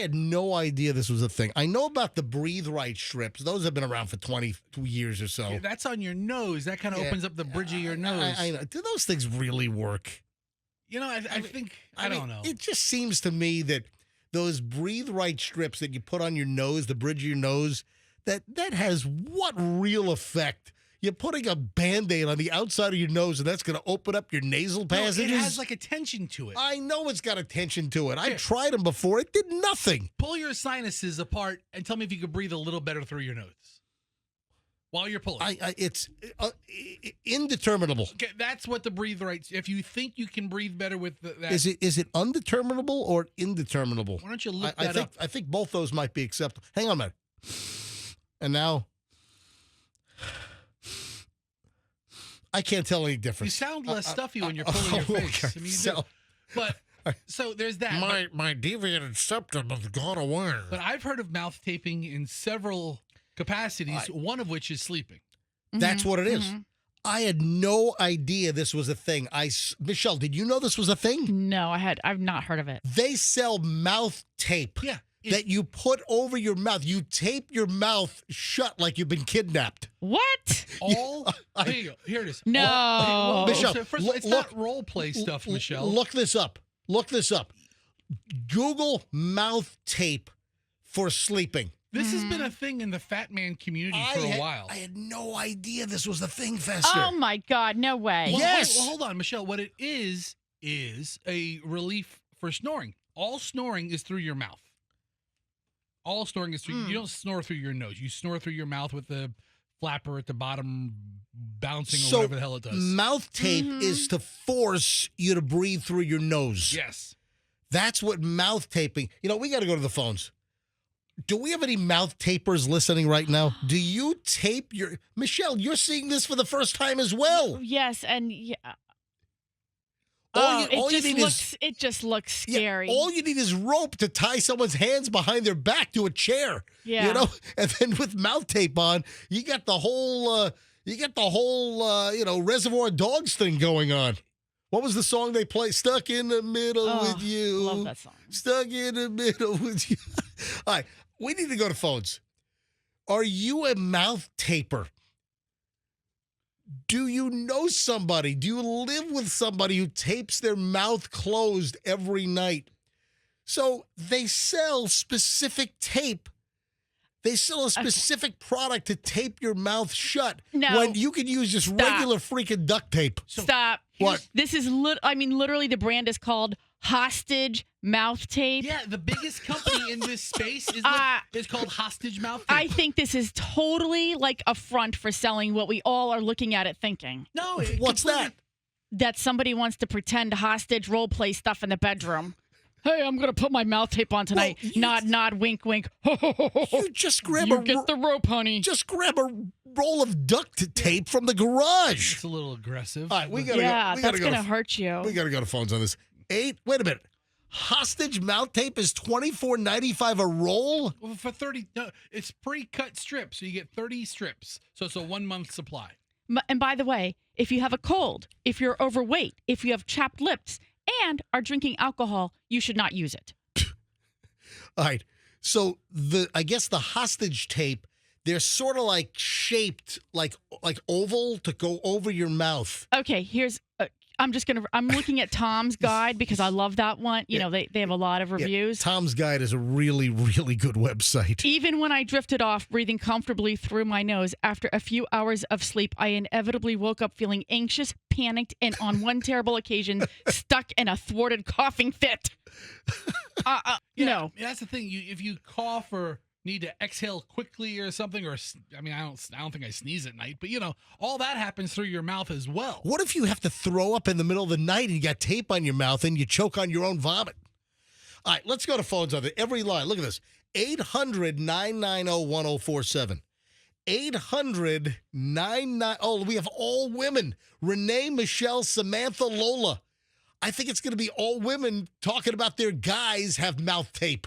had no idea this was a thing. I know about the Breathe Right strips. Those have been around for 22 years or so. Yeah, that's on your nose. That kind of opens up the bridge of your nose. I know. Do those things really work? You know, I think, I don't know. It just seems to me that those Breathe Right strips that you put on your nose, the bridge of your nose, that has what real effect? You're putting a Band-Aid on the outside of your nose, and that's going to open up your nasal passages? No, it has like a tension to it. I know it's got a tension to it. I tried them before. It did nothing. Pull your sinuses apart and tell me if you could breathe a little better through your nose while you're pulling. It's indeterminable. Okay, that's what the Breathe Right. If you think you can breathe better with that. Is it undeterminable or indeterminable? Why don't you look that up? I think both those might be acceptable. Hang on a minute. And now, I can't tell any difference. You sound less stuffy when you're pulling your face. Okay. I mean, so there's that. My deviated septum has gone away. But I've heard of mouth taping in several capacities, one of which is sleeping. That's what it is. Mm-hmm. I had no idea this was a thing. Michelle, did you know this was a thing? No, I've not heard of it. They sell mouth tape. Yeah. That you put over your mouth. You tape your mouth shut like you've been kidnapped. What? Here you go. Here it is. No. Michelle, first of all, it's not role play stuff, Michelle. Look this up. Google mouth tape for sleeping. This has been a thing in the fat man community for a while. I had no idea this was a thing, Fester. Oh, my God. No way. Well, yes. Hold on, Michelle. What it is a relief for snoring. All snoring is through your mouth. All snoring is through. You don't snore through your nose. You snore through your mouth with the flapper at the bottom bouncing or whatever the hell it does. Mouth tape is to force you to breathe through your nose. Yes. That's what mouth taping. You know, we got to go to the phones. Do we have any mouth tapers listening right now? Do you tape your... Michelle, you're seeing this for the first time as well. Yes, and it just looks scary. Yeah, all you need is rope to tie someone's hands behind their back to a chair. Yeah. You know, and then with mouth tape on, you got the whole Reservoir Dogs thing going on. What was the song they play? Stuck in the middle with you. Love that song. Stuck in the middle with you. All right, we need to go to phones. Are you a mouth taper? Do you know somebody? Do you live with somebody who tapes their mouth closed every night? So they sell specific tape. They sell a specific product to tape your mouth shut. No. When you could use just regular freaking duct tape. Stop. What? This is, literally the brand is called Hostage Mouth Tape. Yeah, the biggest company in this space is called Hostage Mouth Tape. I think this is totally like a front for selling what we all are looking at it thinking. No. What's that? That somebody wants to pretend hostage role play stuff in the bedroom. Hey, I'm going to put my mouth tape on tonight. Nod, wink, wink. You just grab get the rope, honey. Just grab a roll of duct tape from the garage. It's a little aggressive. All right, we got to go. That's going to hurt you. We got to go to phones on this. Wait a minute. Hostage mouth tape is $24.95 a roll? Well, for 30, no, it's pre-cut strips, so you get 30 strips. So it's a 1 month supply. And by the way, if you have a cold, if you're overweight, if you have chapped lips, and are drinking alcohol, you should not use it. All right. So I guess the hostage tape, they're sort of like shaped like oval to go over your mouth. Okay, I'm looking at Tom's Guide because I love that one. You know, they have a lot of reviews. Tom's Guide is a really, really good website. Even when I drifted off, breathing comfortably through my nose, after a few hours of sleep, I inevitably woke up feeling anxious, panicked, and on one terrible occasion, stuck in a thwarted coughing fit. No. That's the thing. If you cough or need to exhale quickly or something, I don't think I sneeze at night, but all that happens through your mouth as well. What if you have to throw up in the middle of the night and you got tape on your mouth and you choke on your own vomit? All right, let's go to phones on every line. Look at this. 800-990-1047. 800-99. Oh, we have all women. Renee, Michelle, Samantha, Lola. I think it's going to be all women talking about their guys have mouth tape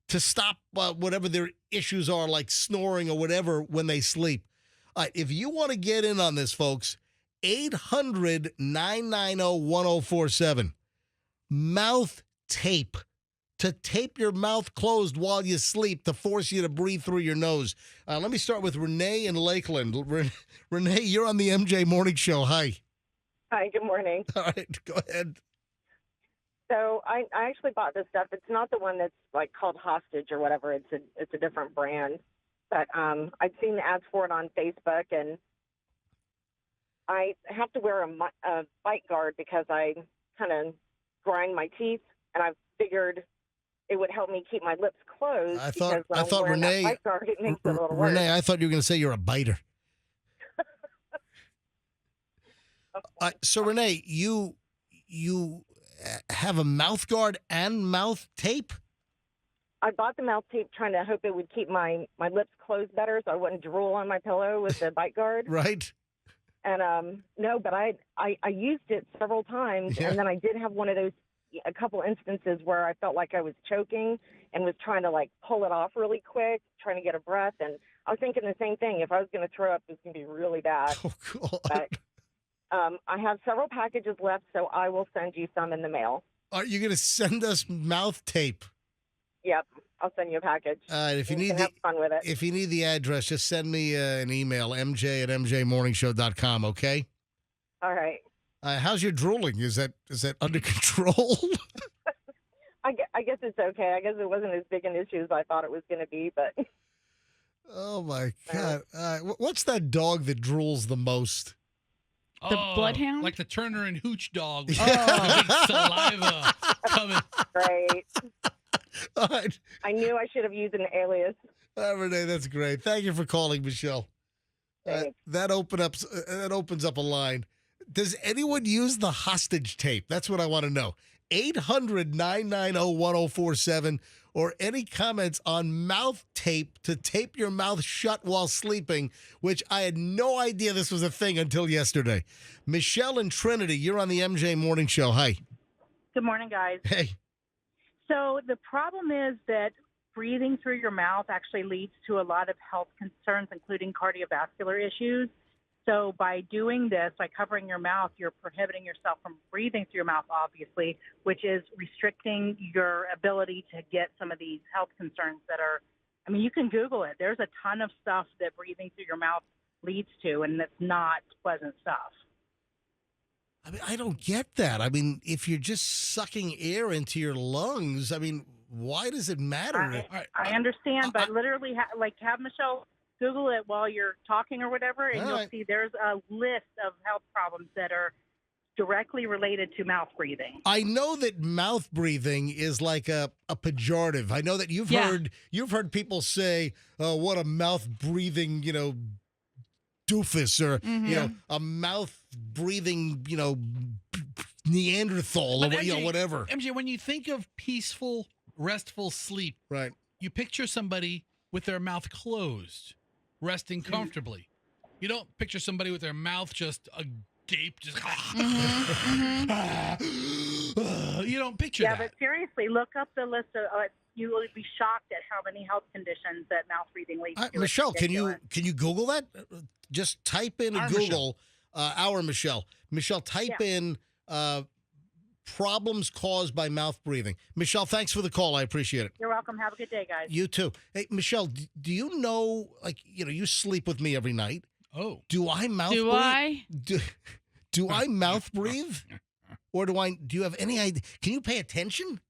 to stop whatever their issues are, like snoring or whatever, when they sleep. All right, if you want to get in on this, folks, 800-990-1047. Mouth tape to tape your mouth closed while you sleep to force you to breathe through your nose. Let me start with Renee in Lakeland. Renee, you're on the MJ Morning Show. Hi. Hi, good morning. All right, go ahead. So I actually bought this stuff. It's not the one that's like called Hostage or whatever. It's a different brand. But I'd seen the ads for it on Facebook, and I have to wear a bite guard because I kind of grind my teeth, and I figured it would help me keep my lips closed. I thought because when I'm wearing Renee, that bite guard, it makes it a little worse. Renee, I thought you were going to say you're a biter. So Renee, you have a mouth guard and mouth tape? I bought the mouth tape trying to hope it would keep my lips closed better so I wouldn't drool on my pillow with the bite guard. Right. And no, but I used it several times, Yeah. and then I did have one of those, a couple instances where I felt like I was choking and was trying to like pull it off really quick, trying to get a breath. And I was thinking the same thing. If I was going to throw up, it was going to be really bad. Oh, God. But I have several packages left, so I will send you some in the mail. Are you going to send us mouth tape? Yep, I'll send you a package. All right, if you need can have fun with it. if you need the address, just send me an email, mj@mjmorningshow.com, okay? All right. How's your drooling? Is that under control? I guess it's okay. I guess it wasn't as big an issue as I thought it was going to be, but Oh, my God. What's that dog that drools the most? The bloodhound? Like the Turner and Hooch dog. With Yeah. the big saliva coming. great. All right. I knew I should have used an alias. Renee, that's great. Thank you for calling, Michelle. Thanks. That opens up a line. Does anyone use the hostage tape? That's what I want to know. 800-990-1047 or any comments on mouth tape to tape your mouth shut while sleeping, which I had no idea this was a thing until yesterday. Michelle and Trinity, you're on the MJ Morning Show. Hi. Good morning, guys. Hey. So the problem is that breathing through your mouth actually leads to a lot of health concerns, including cardiovascular issues. So by doing this, by covering your mouth, you're prohibiting yourself from breathing through your mouth, obviously, which is restricting your ability to get some of these health concerns that are, I mean, you can Google it. There's a ton of stuff that breathing through your mouth leads to, and it's not pleasant stuff. I mean, I don't get that. I mean, if you're just sucking air into your lungs, I mean, why does it matter? I understand, but literally, have Michelle Google it while you're talking or whatever, and you'll see there's a list of health problems that are directly related to mouth breathing. I know that mouth breathing is like a pejorative. I know that you've heard people say, "Oh, what a mouth breathing, doofus," or a mouth breathing, Neanderthal, But or MJ, whatever. MJ, when you think of peaceful, restful sleep, Right. you picture somebody with their mouth closed, resting comfortably. You don't picture somebody with their mouth just agape, just you don't picture Yeah, that. but seriously, look up the list of. You will be shocked at how many health conditions that mouth breathing leads to. Michelle, It's can ridiculous. you Google that? Just type in Our Google our Michelle. Michelle, type in problems caused by mouth breathing. Michelle, thanks for the call. I appreciate it. You're welcome. Have a good day, guys. You too. Hey, Michelle, do you know, you sleep with me every night? Oh. Do I mouth Do breathe? I? Do I mouth breathe? Or do you have any idea? Can you pay attention?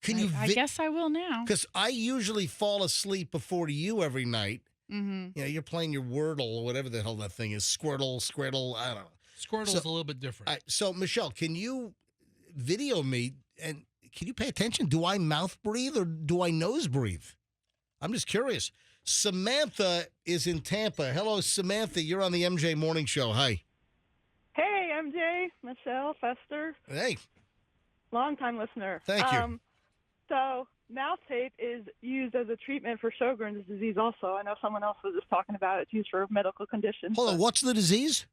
Can you? I guess I will now. Because I usually fall asleep before you every night. Mm-hmm. You're playing your Wordle or whatever the hell that thing is. Squirtle, I don't know. Squirtle's a little bit different. So, Michelle, can you video me and can you pay attention? Do I mouth breathe or do I nose breathe? I'm just curious. Samantha is in Tampa. Hello, Samantha. You're on the MJ Morning Show. Hi. Hey, MJ, Michelle, Fester, Hey. long-time listener. Thank you. So mouth tape is used as a treatment for Sjogren's disease also. I know someone else was just talking about it. It's used for medical conditions. Hold on. What's the disease?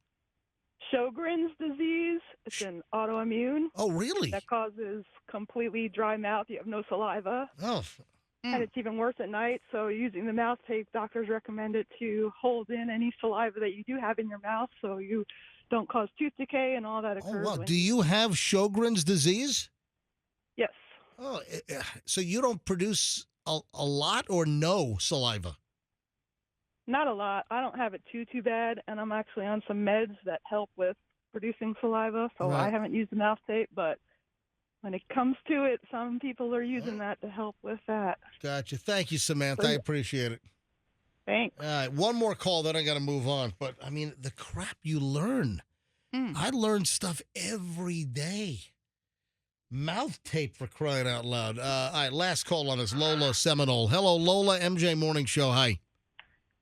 Sjogren's disease, it's an autoimmune Oh, really? that causes completely dry mouth. You have no saliva. Oh, And it's even worse at night. So using the mouth tape, doctors recommend it to hold in any saliva that you do have in your mouth so you don't cause tooth decay and all that occurs. wow. when- Do you have Sjogren's disease? Yes. Oh, so you don't produce a lot or no saliva? Not a lot. I don't have it too bad, and I'm actually on some meds that help with producing saliva, so Right. I haven't used the mouth tape, but when it comes to it, some people are using that to help with that. Gotcha. Thank you, Samantha. I appreciate it. Thanks. All right, one more call, then I got to move on. But, I mean, the crap you learn. I learn stuff every day. Mouth tape, for crying out loud. All right, last call on this, Lola Seminole. Hello, Lola, MJ Morning Show. Hi.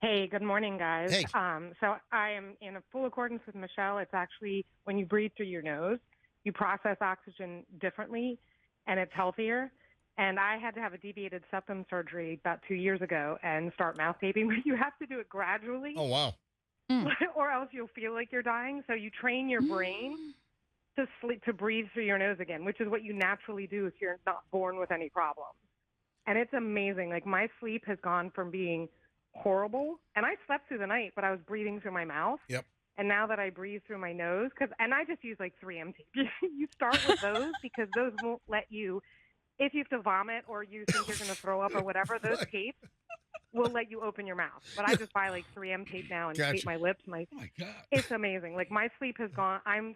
Hey, good morning, guys. Hey. So I am in full accordance with Michelle. It's actually when you breathe through your nose, you process oxygen differently, and it's healthier. And I had to have a deviated septum surgery about 2 years ago and start mouth taping, but you have to do it gradually. Oh, wow. Or else you'll feel like you're dying. So you train your brain to breathe through your nose again, which is what you naturally do if you're not born with any problems. And it's amazing. Like, my sleep has gone from being horrible, and I slept through the night, but I was breathing through my mouth. Yep. And now that I breathe through my nose, and I just use like 3M tape. You start with those because those won't let you, if you have to vomit or you think you're going to throw up or whatever, those tapes will let you open your mouth. But I just buy like 3M tape now and tape my lips. Oh, my God. It's amazing. Like, my sleep has gone, I'm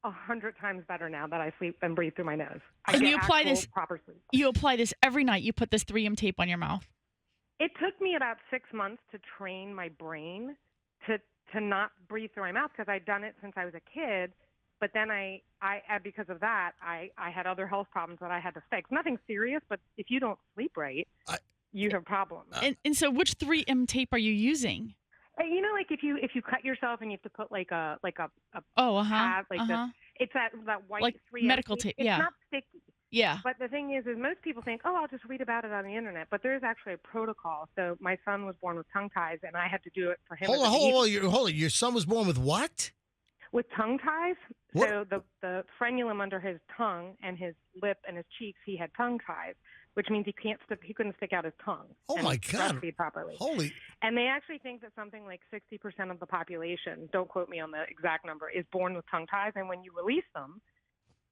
100 times better now that I sleep and breathe through my nose. I And get you apply actual this- proper sleep. You apply this every night. You put this 3M tape on your mouth. It took me about 6 months to train my brain to not breathe through my mouth because I'd done it since I was a kid. But then I because of that, I had other health problems that I had to fix. Nothing serious, but if you don't sleep right, you have problems. And so, which 3M tape are you using? You know, like if you cut yourself and you have to put like a pad, it's that white like 3M medical tape. It's Yeah. not sticky. Yeah. But the thing is most people think, oh, I'll just read about it on the internet. But there's actually a protocol. So my son was born with tongue ties, and I had to do it for him. Hold on. Your son was born with what? With tongue ties. What? So the frenulum under his tongue and his lip and his cheeks, he had tongue ties, which means he couldn't stick out his tongue. Oh, and my God. breastfeed properly. Holy. And they actually think that something like 60% of the population, don't quote me on the exact number, is born with tongue ties. And when you release them,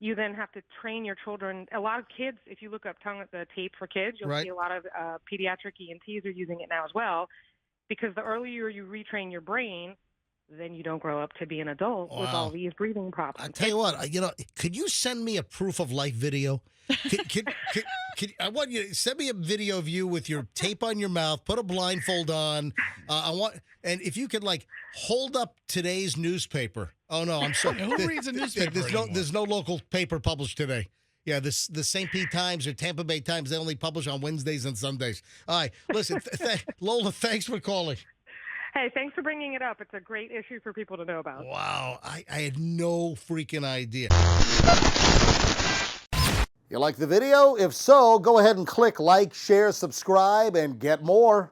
you then have to train your children. A lot of kids, if you look up the tape for kids, you'll Right. see a lot of pediatric ENTs are using it now as well, because the earlier you retrain your brain, then you don't grow up to be an adult with Wow. all these breathing problems. I tell you what, could you send me a proof of life video? I want you to send me a video of you with your tape on your mouth, put a blindfold on. And if you could hold up today's newspaper. Oh no, I'm sorry. Who reads a newspaper anymore? There's no local paper published today. Yeah, the St. Pete Times or Tampa Bay Times, they only publish on Wednesdays and Sundays. All right, listen, Lola, thanks for calling. Hey, thanks for bringing it up. It's a great issue for people to know about. Wow, I had no freaking idea. You like the video? If so, go ahead and click like, share, subscribe, and get more.